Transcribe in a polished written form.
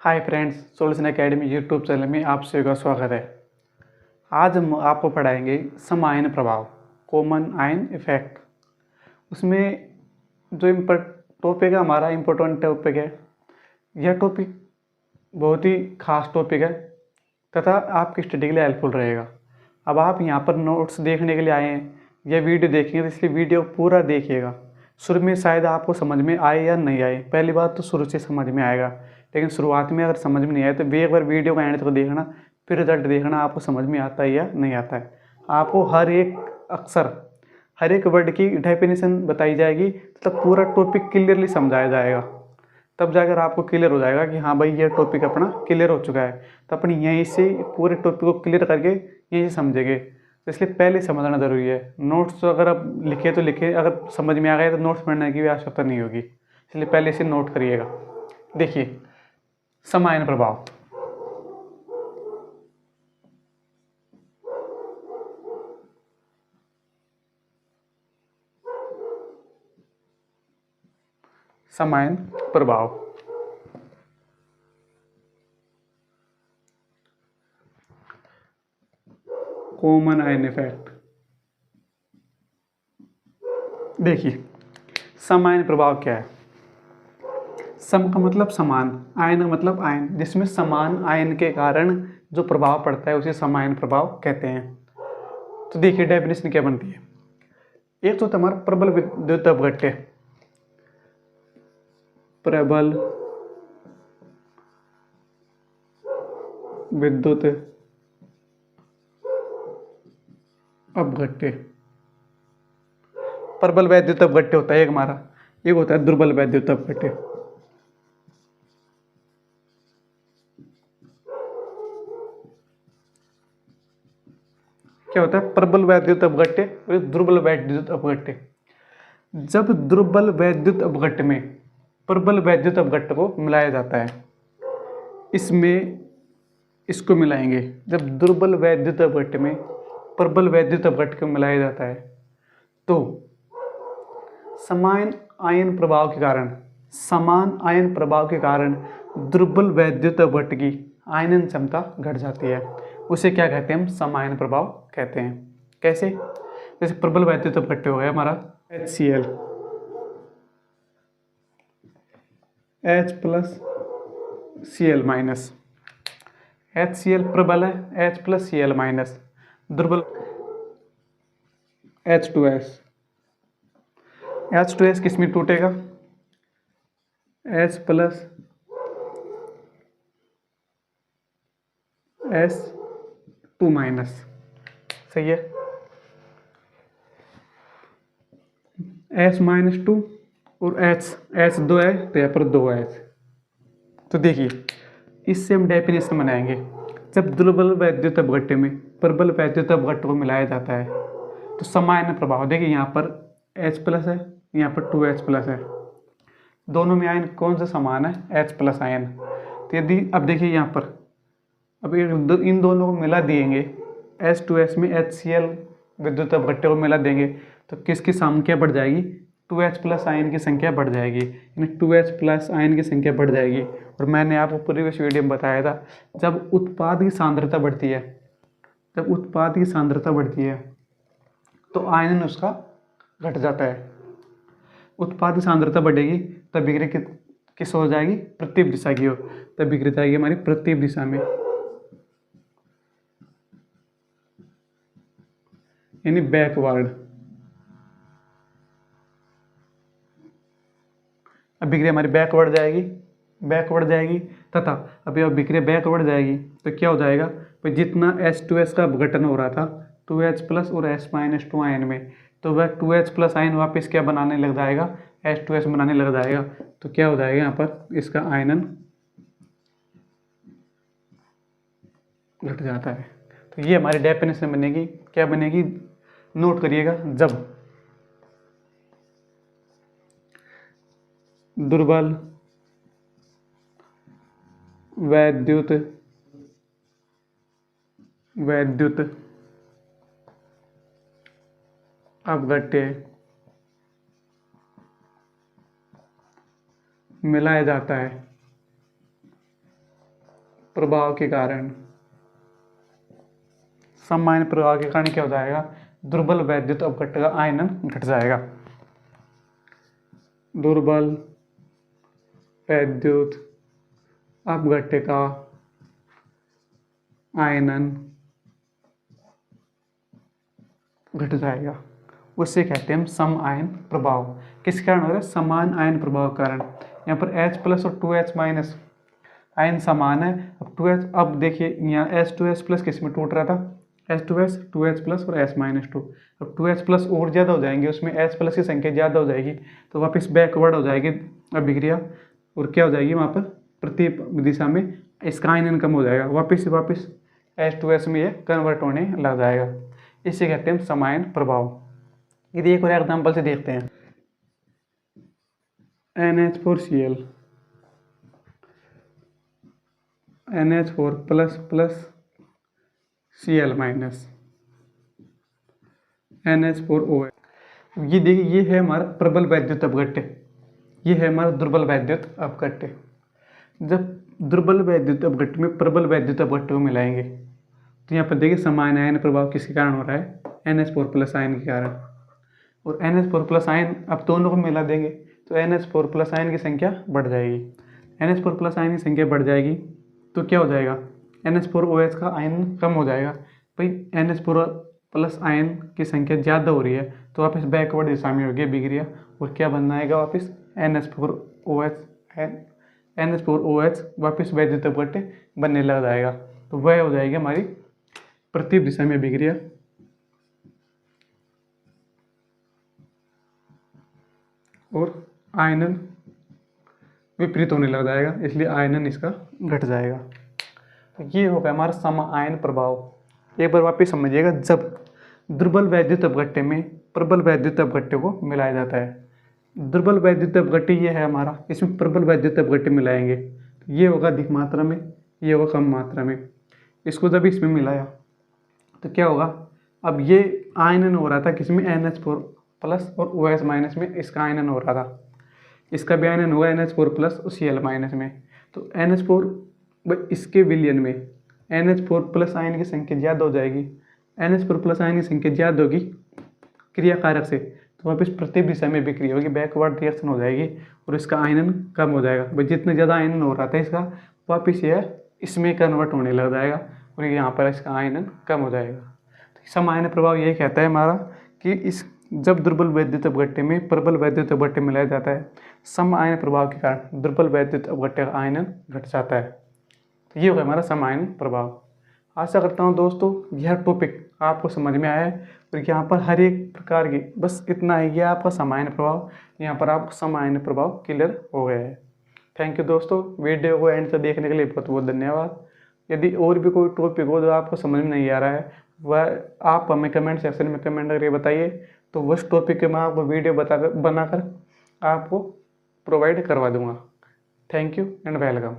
Hi friends, solution academy YouTube channel में आप सभी का स्वागत है। आज हम आपको पढ़ाएंगे सम आयन प्रभाव, कॉमन आयन इफेक्ट। उसमें जो टॉपिक है, हमारा इम्पोर्टेंट टॉपिक है। यह टॉपिक बहुत ही खास टॉपिक है तथा आपकी स्टडी के लिए हेल्पफुल रहेगा। अब आप यहाँ पर नोट्स देखने के लिए आए हैं, यह वीडियो देखेंगे तो इसलिए वीडियो पूरा देखिएगा। शुरू में शायद आपको समझ में आए या नहीं आए, पहली बात तो शुरू से समझ में आएगा, लेकिन शुरुआत में अगर समझ में नहीं आए तो एक बार वीडियो का एंड तक देखना, फिर रिजल्ट देखना आपको समझ में आता है या नहीं आता है। आपको हर एक अक्षर, हर एक वर्ड की डेफिनेशन बताई जाएगी, मतलब पूरा टॉपिक क्लियरली समझाया जाएगा। तब जाकर आपको क्लियर हो जाएगा कि हाँ भाई, ये टॉपिक अपना क्लियर हो चुका है। तो अपनी यहीं से पूरे टॉपिक को क्लियर करके यहीं से समझेंगे, तो इसलिए पहले समझना ज़रूरी है। नोट्स तो अगर आप लिखे तो लिखे, अगर समझ में आ गया तो नोट्स पढ़ने की भी आवश्यकता नहीं होगी, इसलिए पहले से नोट करिएगा। देखिए, सम आयन प्रभाव। सम आयन प्रभाव, कॉमन आयन इफेक्ट। देखिए, सम आयन प्रभाव क्या है। सम का मतलब समान, आयन का मतलब आयन, जिसमें समान आयन के कारण जो प्रभाव पड़ता है उसे सम आयन प्रभाव कहते हैं। तो देखिए डेफिनेशन क्या बनती है। एक तो हमारा प्रबल विद्युत अपघट्य, प्रबल विद्युत अपघट्य। प्रबल वैद्युत अपघट्य होता है एक हमारा, एक होता है दुर्बल वैद्युत अपघट्य। क्या होता है प्रबल वैद्युत अपघट्य और दुर्बल वैद्युत अपघट्य। जब दुर्बल वैद्युत अपघट्य में प्रबल वैद्युत अपघट्य को मिलाया जाता है, इसमें इसको मिलाएंगे। जब दुर्बल वैद्युत अपघट्य में प्रबल वैद्युत अपघट्य को मिलाया जाता है तो समान आयन प्रभाव के कारण, समान आयन प्रभाव के कारण दुर्बल वैद्युत अपघट्य की आयनन क्षमता घट जाती है। उसे क्या कहते हैं हम? सम आयन प्रभाव कहते हैं। कैसे? जैसे प्रबल वैद्युत अपघट्य हो गया हमारा HCl, H plus Cl minus. HCl प्रबल है, H प्लस Cl माइनस। दुर्बल H2S। H2S किस में टूटेगा? H plus S2 minus. सही है। S-2 और H दो है तो यहाँ पर 2H। तो देखिए, इससे हम डेफिनेशन बनाएंगे। जब दुर्बल वैद्युत अपघट्य में प्रबल वैद्युत अपघट्य को मिलाया जाता है तो सम आयन प्रभाव, देखिए यहाँ पर H प्लस है, यहाँ पर 2H प्लस है। दोनों में आयन कौन सा समान है? H plus ion. तो यदि अब देखिए यहाँ पर, अब इन दोनों को मिला देंगे, H2S में HCl विद्युत अपघट्य को मिला देंगे तो किसकी संख्या बढ़ जाएगी? 2H प्लस आयन की संख्या बढ़ जाएगी, यानी 2H प्लस आयन की संख्या बढ़ जाएगी। और मैंने आपको प्रीवियस वीडियो में बताया था, जब उत्पाद की सांद्रता बढ़ती है, जब उत्पाद की सांद्रता बढ़ती है तो आयनन उसका घट जाता है। उत्पाद की सांद्रता बढ़ेगी तब विक्रिया किस हो जाएगी? प्रत्येक दिशा की हो, तब विक्रिया जाएगी हमारी प्रत्येक दिशा में, यानी बैकवर्ड। अब विक्रिया हमारी बैकवर्ड जाएगी, बैकवर्ड जाएगी तथा अभी अब विक्रिया बैकवर्ड जाएगी तो क्या हो जाएगा? तो जितना H2S का अपघटन हो रहा था 2H प्लस और H-2 आयन में, तो वह 2H प्लस आयन वापस क्या बनाने लग जाएगा? H2S बनाने लग जाएगा। तो क्या हो जाएगा यहाँ पर? इसका आयनन घट जाता है। तो ये हमारी डेफिनेशन बनेगी। क्या बनेगी? नोट करिएगा। जब दुर्बल वैद्युत अपघट्य मिलाया जाता है प्रभाव के कारण, सम आयन प्रभाव के कारण क्या हो जाएगा, दुर्बल वैद्युत अपघट्य का आयनन घट जाएगा। दुर्बल वैद्युत अपघट्य का आयनन घट जाएगा, उससे कहते हैं हम सम आयन प्रभाव। किस कारण हो रहा है, समान आयन प्रभाव के कारण। यहाँ पर H+ और 2H- आयन समान है। अब 2H, अब देखिए यहाँ H2S+ किस में टूट रहा था, H2S 2H+ और H-2। अब 2H+ और ज़्यादा हो जाएंगे, उसमें H+ की संख्या ज़्यादा हो जाएगी, तो वापस बैकवर्ड हो जाएगी अभिक्रिया, और क्या हो जाएगी वहाँ पर प्रति दिशा में इसका आयनन कम हो जाएगा, वापस H2S में ये कन्वर्ट होने लग जाएगा। इसे कहते हैं समायन प्रभाव। यदि एक और एग्जाम्पल से देखते हैं, NH4Cl, NH4++ Cl-, NH4OH। ये देखिए, ये है हमारा प्रबल वैद्युत अपघट्य, ये है हमारा दुर्बल वैद्युत अपघट्य। जब दुर्बल वैद्युत अपघट्य में प्रबल वैद्युत अपघट्य को मिलाएंगे तो यहाँ पर देखिए समान आयन प्रभाव किसके कारण हो रहा है, NH4+ आयन के कारण। और NH4+ आयन अब दोनों को मिला देंगे तो NH4+ आयन की संख्या बढ़ जाएगी। NH4+ आयन की संख्या बढ़ जाएगी तो क्या हो जाएगा, NH4OH का आयन कम हो जाएगा। भाई NH4+ आयन की संख्या ज़्यादा हो रही है तो वापस बैकवर्ड दिशा में होगी अभिक्रिया, और क्या बनना आएगा वापस NH4OH वापस वैद्युत अपघट्य बनने लग जाएगा। तो वह हो जाएगी हमारी प्रति दिशा में अभिक्रिया, और आयनन विपरीत होने लग जाएगा, इसलिए आयनन इसका घट जाएगा। तो ये होगा हमारा सम आयन प्रभाव। एक बार वापस समझिएगा, जब दुर्बल वैद्युत अपघट्य में प्रबल वैद्युत अपघट्य को मिलाया जाता है, दुर्बल वैद्युत अपघट्य ये है हमारा, इसमें प्रबल वैद्युत अपघट्य मिलाएंगे तो ये होगा अधिक मात्रा में, ये होगा कम मात्रा में। इसको जब इसमें मिलाया तो क्या होगा, अब ये आयनन हो रहा था किसमें, NH4+ और OH- में इसका आयनन हो रहा था, इसका भी आयनन होगा NH4+ और Cl- में। तो NH4 इसके विलयन में NH4+ आयन की संख्या ज़्यादा हो जाएगी, NH4+ आयन की संख्या ज़्यादा होगी क्रिया कारक से, तो वापस प्रति दिशा में विक्रिया होगी, बैकवर्ड रिएक्शन हो जाएगी और इसका आयनन कम हो जाएगा। भाई जितना ज़्यादा आयनन हो रहा था इसका, वापस यह इसमें कन्वर्ट होने लग जाएगा और यहाँ पर इसका आयनन कम हो जाएगा। तो सम आयन प्रभाव यही कहता है हमारा कि इस जब दुर्बल वैद्युत अपघट्य में प्रबल वैद्युत अपघट्य मिलाया जाता है, सम आयन प्रभाव के कारण दुर्बल वैद्युत अपघट्य का आयनन घट जाता है। तो ये होगा हमारा सम आयन प्रभाव। आशा करता हूँ दोस्तों यह टॉपिक आपको समझ में आया है, और यहाँ पर हर एक प्रकार की बस इतना है, यह आपका सम आयन प्रभाव, यहाँ पर आपको सम आयन प्रभाव क्लियर हो गया है। थैंक यू दोस्तों, वीडियो को एंड तक देखने के लिए बहुत बहुत धन्यवाद। यदि और भी कोई टॉपिक हो जो आपको समझ में नहीं आ रहा है, वह आप हमें कमेंट सेक्शन में कमेंट करके बताइए, तो उस टॉपिक के मैं आपको वीडियो बनाकर आपको प्रोवाइड करवा दूंगा। Thank you and welcome.